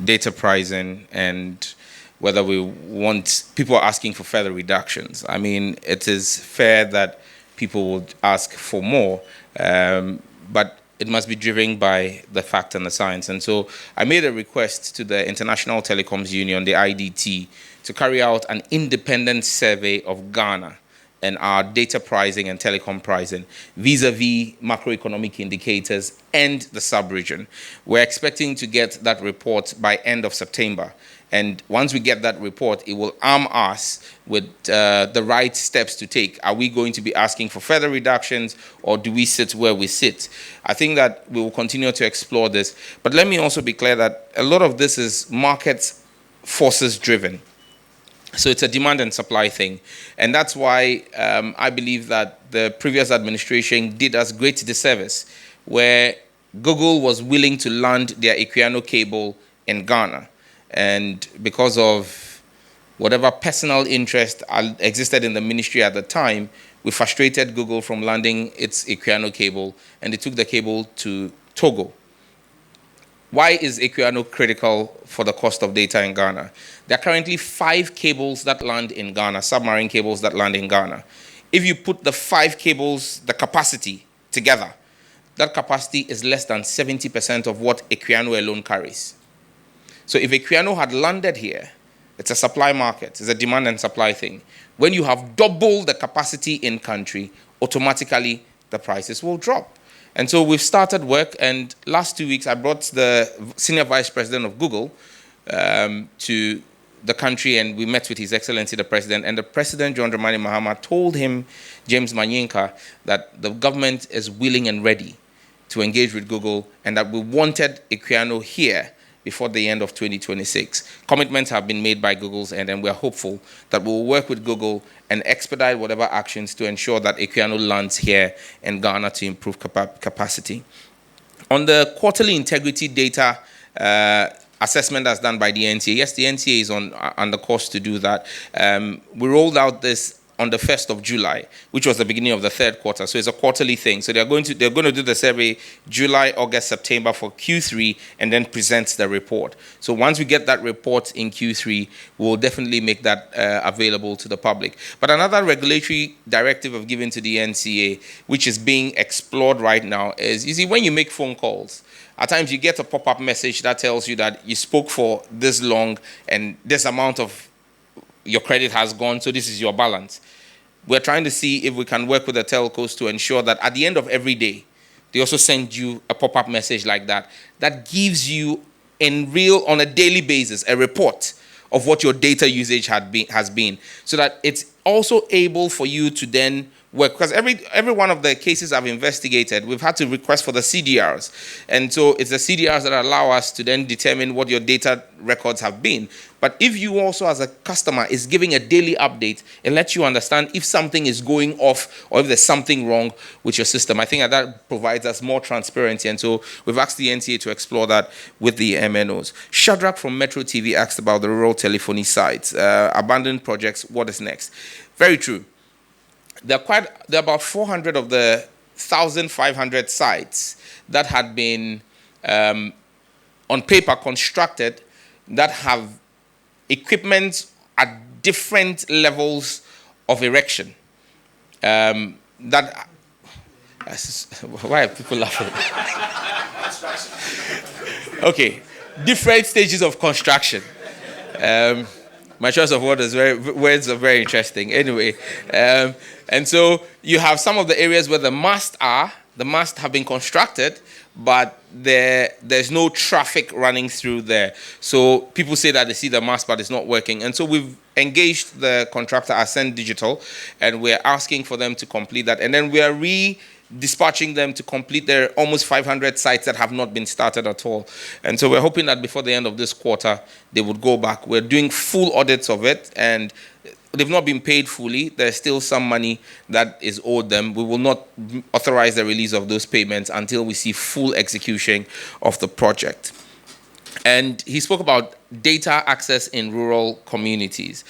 data pricing and whether we want, people are asking for further reductions. I mean, it is fair that people would ask for more, but it must be driven by the fact and the science. And so I made a request to the International Telecoms Union, the IDT, to carry out an independent survey of Ghana and our data pricing and telecom pricing vis-a-vis macroeconomic indicators and the sub-region. We're expecting to get that report by end of September. And once we get that report, it will arm us with the right steps to take. Are we going to be asking for further reductions, or do we sit where we sit? I think that we will continue to explore this. But let me also be clear that a lot of this is market forces driven. So it's a demand and supply thing. And that's why I believe that the previous administration did us great disservice, where Google was willing to land their Equiano cable in Ghana. And because of whatever personal interest existed in the ministry at the time, we frustrated Google from landing its Equiano cable, and they took the cable to Togo. Why is Equiano critical for the cost of data in Ghana? There are currently 5 cables that land in Ghana, submarine cables that land in Ghana. If you put the 5 cables, the capacity together, that capacity is less than 70% of what Equiano alone carries. So if Equiano had landed here, it's a supply market, it's a demand and supply thing. When you have double the capacity in country, automatically the prices will drop. And so we've started work, and last 2 weeks I brought the senior vice president of Google to the country, and we met with His Excellency the President, and the President, John Dramani Mahama, told him, James Manyinka, that the government is willing and ready to engage with Google, and that we wanted Equiano here before the end of 2026. Commitments have been made by Google's end, and we're hopeful that we'll work with Google and expedite whatever actions to ensure that Equiano lands here in Ghana to improve capacity. On the quarterly integrity data assessment that's done by the NTA, yes, the NTA is on the course to do that. We rolled out this on the 1st of July, which was the beginning of the 3rd quarter. So it's a quarterly thing. So they're going to do the survey July, August, September for Q3, and then present the report. So once we get that report in Q3, we'll definitely make that available to the public. But another regulatory directive I've given to the NCA, which is being explored right now, is, you see, when you make phone calls, at times you get a pop-up message that tells you that you spoke for this long and this amount of your credit has gone, so this is your balance. We're trying to see if we can work with the telcos to ensure that at the end of every day, they also send you a pop-up message like that, that gives you on a daily basis, a report of what your data usage has been, so that it's also able for you to then work. Because every one of the cases I've investigated, we've had to request for the CDRs. And so it's the CDRs that allow us to then determine what your data records have been. But if you also, as a customer, is giving a daily update, it lets you understand if something is going off or if there's something wrong with your system. I think that provides us more transparency. And so we've asked the NTA to explore that with the MNOs. Shadrach from Metro TV asked about the rural telephony sites. Abandoned projects, what is next? Very true. There are about 400 of the 1,500 sites that had been, on paper, constructed that have equipment at different levels of erection. Why are people laughing? Okay, different stages of construction. My choice of words are very interesting. Anyway, and so you have some of the areas where the masts have been constructed, but there's no traffic running through there. So people say that they see the mast, but it's not working. And so we've engaged the contractor, Ascend Digital, and we're asking for them to complete that. And then we are dispatching them to complete their almost 500 sites that have not been started at all. And so we're hoping that before the end of this quarter, they would go back. We're doing full audits of it, and they've not been paid fully. There's still some money that is owed them. We will not authorize the release of those payments until we see full execution of the project. And he spoke about data access in rural communities.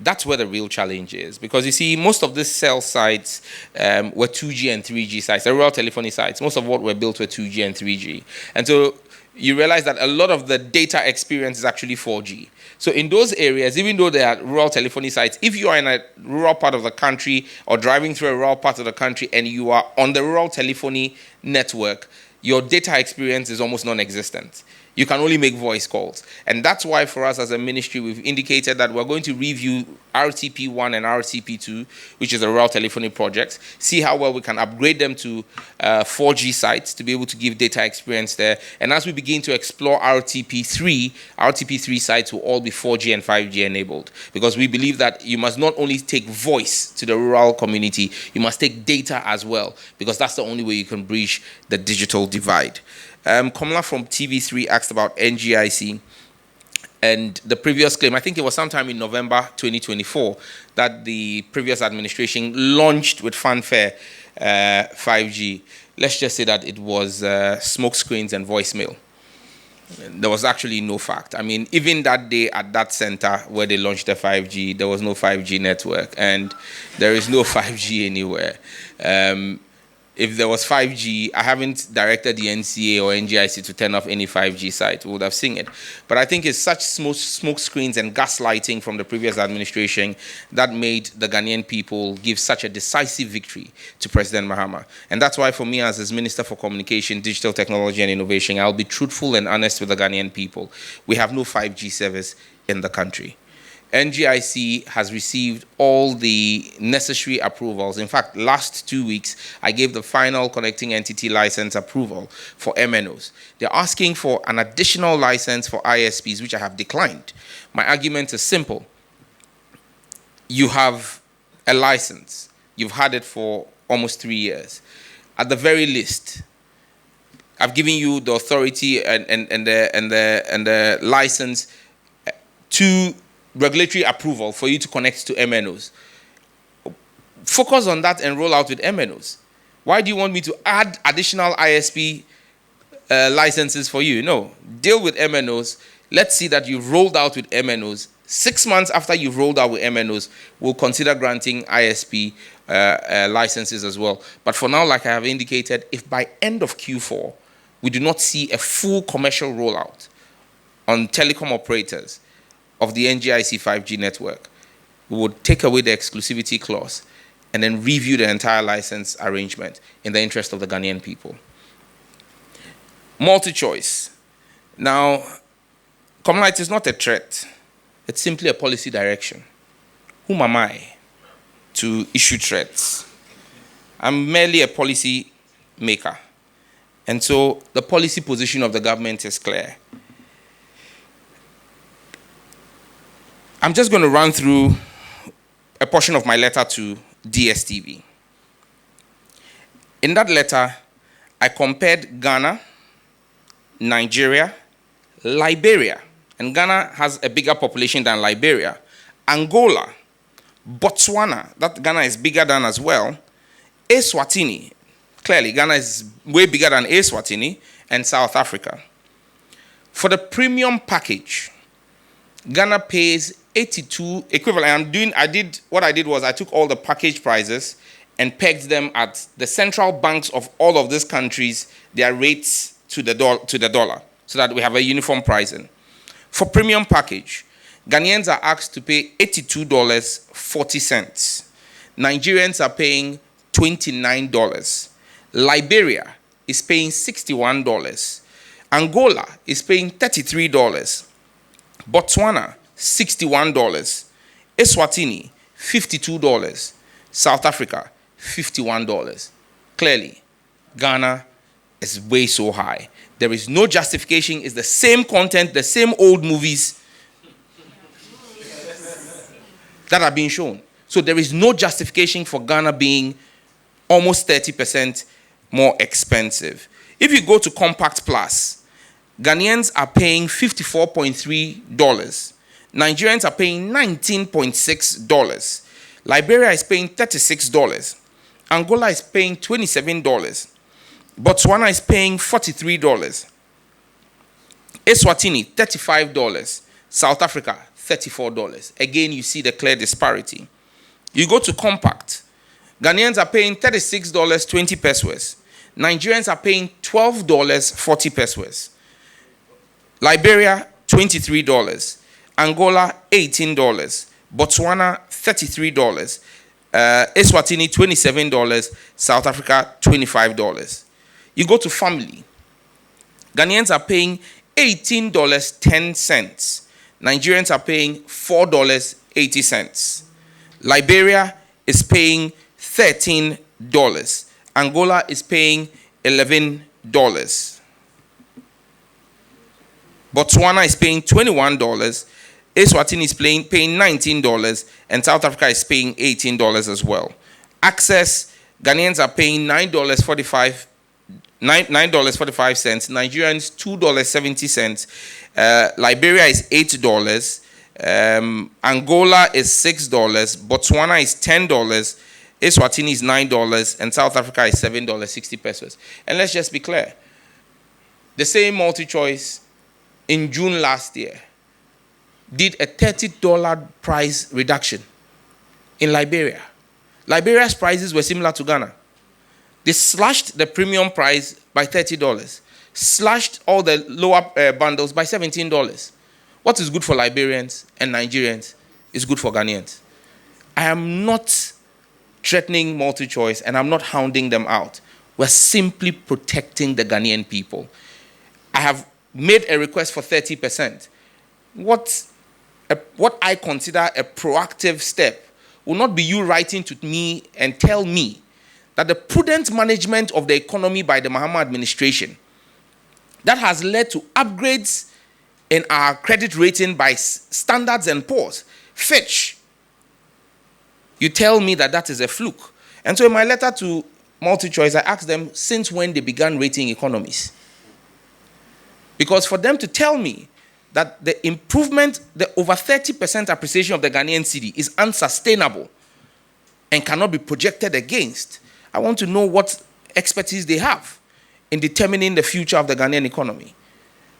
That's where the real challenge is, because you see, most of these cell sites were 2G and 3G sites, the rural telephony sites. Most of what were built were 2G and 3G. And so you realize that a lot of the data experience is actually 4G. So in those areas, even though there are rural telephony sites, if you are in a rural part of the country or driving through a rural part of the country and you are on the rural telephony network, your data experience is almost non-existent. You can only make voice calls. And that's why for us as a ministry, we've indicated that we're going to review RTP1 and RTP2, which is a rural telephony project, see how well we can upgrade them to 4G sites to be able to give data experience there. And as we begin to explore RTP3 sites will all be 4G and 5G enabled. Because we believe that you must not only take voice to the rural community, you must take data as well, because that's the only way you can bridge the digital divide. Kamala from TV3 asked about NGIC and the previous claim. I think it was sometime in November 2024 that the previous administration launched with fanfare 5G. Let's just say that it was smoke screens and voicemail. There was actually no fact. I mean, even that day at that center where they launched the 5G, there was no 5G network, and there is no 5G anywhere. If there was 5G, I haven't directed the NCA or NGIC to turn off any 5G site. We would have seen it. But I think it's such smoke screens and gaslighting from the previous administration that made the Ghanaian people give such a decisive victory to President Mahama. And that's why for me as his Minister for Communication, Digital Technology and Innovation, I'll be truthful and honest with the Ghanaian people. We have no 5G service in the country. NGIC has received all the necessary approvals. In fact, last 2 weeks, I gave the final connecting entity license approval for MNOs. They're asking for an additional license for ISPs, which I have declined. My argument is simple. You have a license. You've had it for almost 3 years. At the very least, I've given you the authority and the license to regulatory approval for you to connect to MNOs. Focus on that and roll out with MNOs. Why do you want me to add additional ISP licenses for you? No, deal with MNOs. Let's see that you've rolled out with MNOs. 6 months after you've rolled out with MNOs, we'll consider granting ISP licenses as well. But for now, like I have indicated, if by end of Q4, we do not see a full commercial rollout on telecom operators of the NGIC 5G network, we would take away the exclusivity clause and then review the entire license arrangement in the interest of the Ghanaian people. Multi-choice. Now, Kamala, it is not a threat. It's simply a policy direction. Whom am I to issue threats? I'm merely a policy maker. And so the policy position of the government is clear. I'm just going to run through a portion of my letter to DSTV. In that letter, I compared Ghana, Nigeria, Liberia, and Ghana has a bigger population than Liberia, Angola, Botswana, that Ghana is bigger than as well, Eswatini, clearly Ghana is way bigger than Eswatini, and South Africa. For the premium package, Ghana pays 82 equivalent. What I did was I took all the package prices and pegged them at the central banks of all of these countries, their rates to the dollar, so that we have a uniform pricing. For premium package, Ghanaians are asked to pay $82.40. Nigerians are paying $29. Liberia is paying $61. Angola is paying $33. Botswana, $61. Eswatini, $52. South Africa, $51. Clearly, Ghana is way so high. There is no justification. It's the same content, the same old movies that are being shown. So there is no justification for Ghana being almost 30% more expensive. If you go to Compact Plus, Ghanaians are paying $54.3. Nigerians are paying $19.6. Liberia is paying $36. Angola is paying $27. Botswana is paying $43. Eswatini, $35. South Africa, $34. Again, you see the clear disparity. You go to Compact. Ghanaians are paying $36.20. Nigerians are paying $12.40. Liberia, $23. Angola, $18. Botswana, $33. Eswatini, $27. South Africa, $25. You go to family. Ghanaians are paying $18.10. Nigerians are paying $4.80. Liberia is paying $13. Angola is paying $11. Botswana is paying $21. Eswatini is paying $19, and South Africa is paying $18 as well. Access, Ghanaians are paying $9.45. Nigerians $2.70. Liberia is $8. Angola is $6. Botswana is $10. Eswatini is $9, and South Africa is $7.60 pesos. And let's just be clear: the same multi-choice in June last year did a $30 price reduction in Liberia. Liberia's prices were similar to Ghana. They slashed the premium price by $30, slashed all the lower bundles by $17. What is good for Liberians and Nigerians is good for Ghanaians. I am not threatening multi-choice, and I'm not hounding them out. We're simply protecting the Ghanaian people. I have made a request for 30%. What I consider a proactive step will not be you writing to me and tell me that the prudent management of the economy by the Mahama administration that has led to upgrades in our credit rating by Standards and Poor's, Fitch, you tell me that that is a fluke. And so in my letter to MultiChoice, I asked them since when they began rating economies. Because for them to tell me that the improvement, the over 30% appreciation of the Ghanaian cedi is unsustainable and cannot be projected against, I want to know what expertise they have in determining the future of the Ghanaian economy.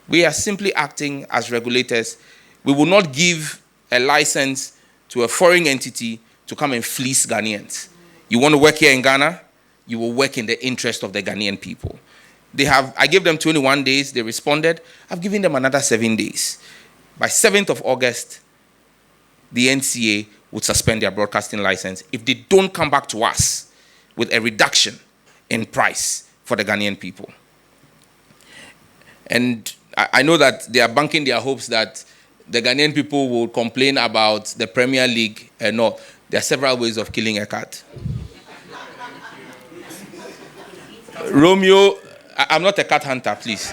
We are simply acting as regulators. We will not give a license to a foreign entity to come and fleece Ghanaians. You want to work here in Ghana, you will work in the interest of the Ghanaian people. I gave them 21 days, they responded. I've given them another 7 days. By 7th of August, the NCA would suspend their broadcasting license if they don't come back to us with a reduction in price for the Ghanaian people. And I know that they are banking their hopes that the Ghanaian people will complain about the Premier League. No, there are several ways of killing a cat. Romeo, I'm not a cat hunter, please.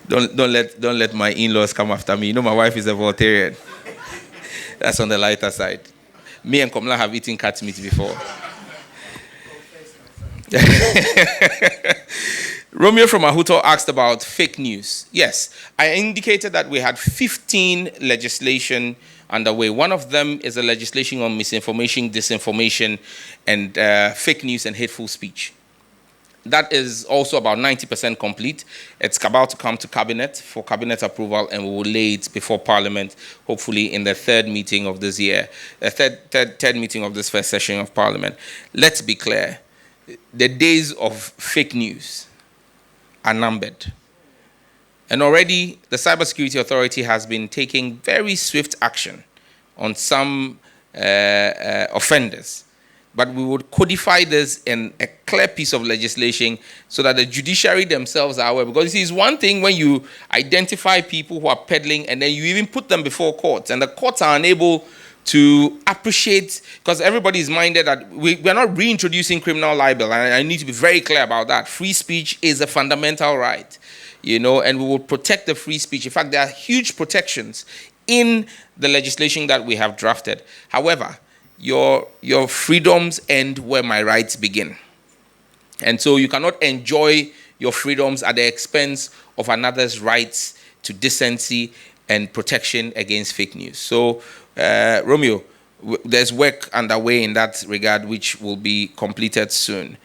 Don't let my in-laws come after me. You know my wife is a Voltarian. That's on the lighter side. Me and Komla have eaten cat meat before. Romeo from Ahuto asked about fake news. Yes, I indicated that we had 15 legislation underway. One of them is a legislation on misinformation, disinformation, and fake news and hateful speech. That is also about 90% complete. It's about to come to Cabinet for Cabinet approval, and we will lay it before Parliament, hopefully in the third meeting of this year, the third meeting of this first session of Parliament. Let's be clear. The days of fake news are numbered. And already the Cybersecurity Authority has been taking very swift action on some offenders. But we would codify this in a clear piece of legislation so that the judiciary themselves are aware. Because you see, it's one thing when you identify people who are peddling and then you even put them before courts, and the courts are unable to appreciate, because everybody is minded that we're not reintroducing criminal libel, and I need to be very clear about that. Free speech is a fundamental right, and we will protect the free speech. In fact, there are huge protections in the legislation that we have drafted. However, your freedoms end where my rights begin. And so you cannot enjoy your freedoms at the expense of another's rights to decency and protection against fake news. So, Romeo, there's work underway in that regard, which will be completed soon.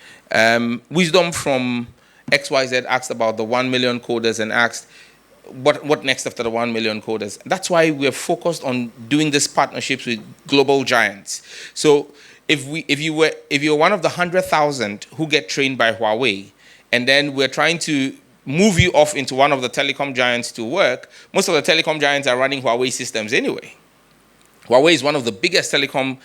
Wisdom from XYZ asked about the 1 million coders and asked, what next after the 1 million coders? That's why we're focused on doing these partnerships with global giants. So if you're one of the 100,000 who get trained by Huawei, and then we're trying to move you off into one of the telecom giants to work, most of the telecom giants are running Huawei systems anyway. Huawei is one of the biggest telecom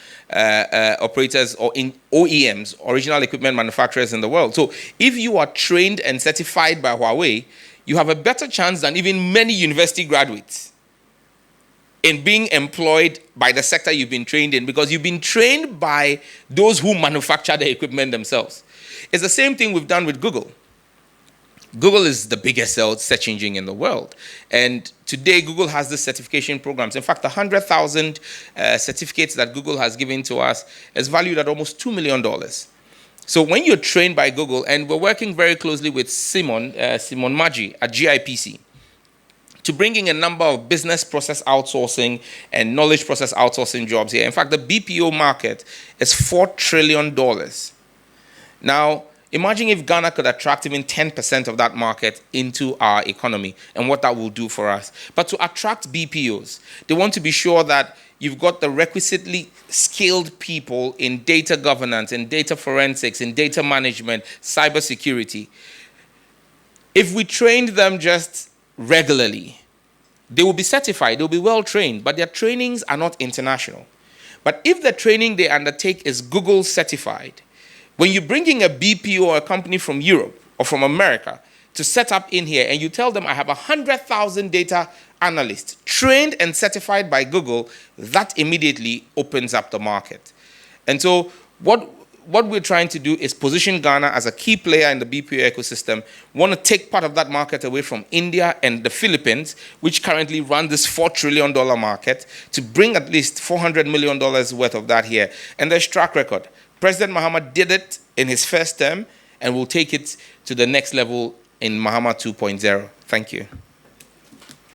operators or in OEMs, original equipment manufacturers in the world. So if you are trained and certified by Huawei, you have a better chance than even many university graduates in being employed by the sector you've been trained in, because you've been trained by those who manufacture the equipment themselves. It's the same thing we've done with Google. Google is the biggest search engine in the world. And today, Google has the certification programs. In fact, 100,000 certificates that Google has given to us is valued at almost $2 million. So when you're trained by Google, and we're working very closely with Simon Maggi at GIPC, to bring in a number of business process outsourcing and knowledge process outsourcing jobs here. In fact, the BPO market is $4 trillion. Now, imagine if Ghana could attract even 10% of that market into our economy and what that will do for us. But to attract BPOs, they want to be sure that you've got the requisitely skilled people in data governance, in data forensics, in data management, cybersecurity. If we trained them just regularly, they will be certified, they'll be well trained, but their trainings are not international. But if the training they undertake is Google certified, when you bring in a BPO or a company from Europe or from America to set up in here, and you tell them I have 100,000 data analysts trained and certified by Google, that immediately opens up the market. And so what we're trying to do is position Ghana as a key player in the BPO ecosystem. We want to take part of that market away from India and the Philippines, which currently run this $4 trillion market, to bring at least $400 million worth of that here. And there's track record. President Mahama did it in his first term, and will take it to the next level in Mahama 2.0. Thank you.